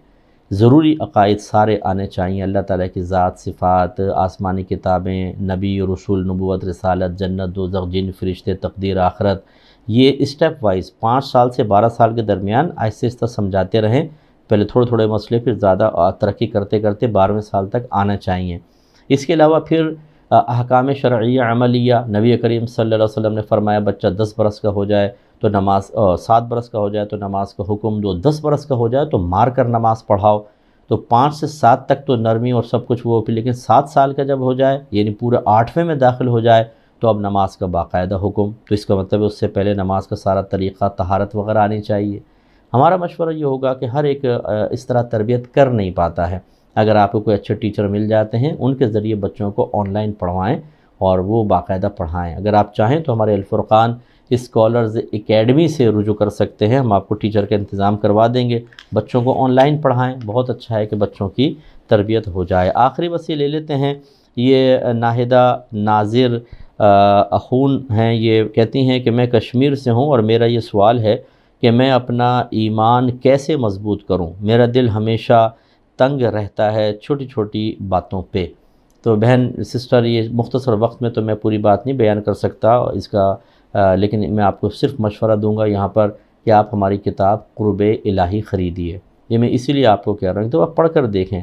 ضروری عقائد سارے آنے چاہیے، اللہ تعالیٰ کی ذات، صفات، آسمانی کتابیں، نبی، رسول، نبوت، رسالت، جنت، دوزخ، جن، فرشتے، تقدیر، آخرت۔ یہ اسٹیپ وائز 5 سال سے 12 سال کے درمیان آہستہ آہستہ سمجھاتے رہیں، پہلے تھوڑے تھوڑے مسئلے، پھر زیادہ ترقی کرتے کرتے 12ویں سال تک آنا چاہیے۔ اس کے علاوہ پھر احکام شرعیہ عملیہ، نبی کریم صلی اللہ علیہ وسلم نے فرمایا بچہ 10 برس کا ہو جائے تو نماز، 7 برس کا ہو جائے تو نماز کا حکم دو، 10 برس کا ہو جائے تو مار کر نماز پڑھاؤ۔ تو 5 سے 7 تک تو نرمی اور سب کچھ وہ، لیکن 7 سال کا جب ہو جائے، یعنی پورے 8ویں میں داخل ہو جائے، تو اب نماز کا باقاعدہ حکم۔ تو اس کا مطلب ہے اس سے پہلے نماز کا سارا طریقہ، طہارت وغیرہ آنی چاہیے۔ ہمارا مشورہ یہ ہوگا کہ ہر ایک اس طرح تربیت کر نہیں پاتا ہے، اگر آپ کو کوئی اچھے ٹیچر مل جاتے ہیں، ان کے ذریعے بچوں کو آن لائن پڑھوائیں اور وہ باقاعدہ پڑھائیں۔ اگر آپ چاہیں تو ہمارے الفرقان اسکالرز اکیڈمی سے رجوع کر سکتے ہیں، ہم آپ کو ٹیچر کا انتظام کروا دیں گے، بچوں کو آن لائن پڑھائیں، بہت اچھا ہے کہ بچوں کی تربیت ہو جائے۔ آخری وصیہ لے لیتے ہیں، یہ ناہدہ ناظر اخون ہیں، یہ کہتی ہیں کہ میں کشمیر سے ہوں اور میرا یہ سوال ہے کہ میں اپنا ایمان کیسے مضبوط کروں، میرا دل ہمیشہ تنگ رہتا ہے چھوٹی چھوٹی باتوں پہ۔ تو بہن سسٹر، یہ مختصر وقت میں تو میں پوری بات نہیں بیان کر سکتا اس کا، لیکن میں آپ کو صرف مشورہ دوں گا یہاں پر کہ آپ ہماری کتاب قرب الہی خریدیے۔ یہ میں اسی لیے آپ کو کہہ رہا ہوں، تو آپ پڑھ کر دیکھیں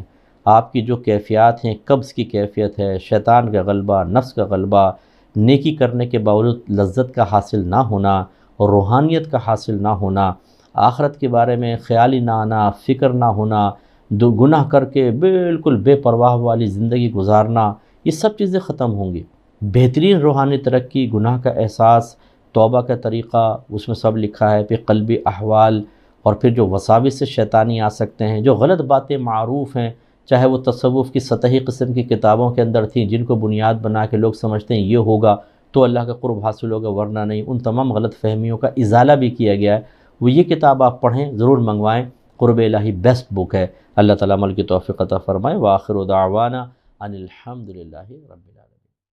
آپ کی جو کیفیات ہیں، قبض کی کیفیت ہے، شیطان کا غلبہ، نفس کا غلبہ، نیکی کرنے کے باوجود لذت کا حاصل نہ ہونا اور روحانیت کا حاصل نہ ہونا، آخرت کے بارے میں خیال ہی نہ آنا، فکر نہ ہونا، گناہ کر کے بالکل بے پرواہ والی زندگی گزارنا، یہ سب چیزیں ختم ہوں گی۔ بہترین روحانی ترقی، گناہ کا احساس، توبہ کا طریقہ، اس میں سب لکھا ہے، پھر قلبی احوال، اور پھر جو وساوس سے شیطانی آ سکتے ہیں، جو غلط باتیں معروف ہیں، چاہے وہ تصوف کی سطحی قسم کی کتابوں کے اندر تھیں جن کو بنیاد بنا کے لوگ سمجھتے ہیں یہ ہوگا تو اللہ کا قرب حاصل ہوگا، ورنہ نہیں، ان تمام غلط فہمیوں کا ازالہ بھی کیا گیا ہے۔ وہ یہ کتاب آپ پڑھیں، ضرور منگوائیں، قرب الہی بیسٹ بک ہے۔ اللہ تعالیٰ عمل کی توفیق عطا فرمائے۔ وآخر دعوانا ان الحمد للہ رب العالمین۔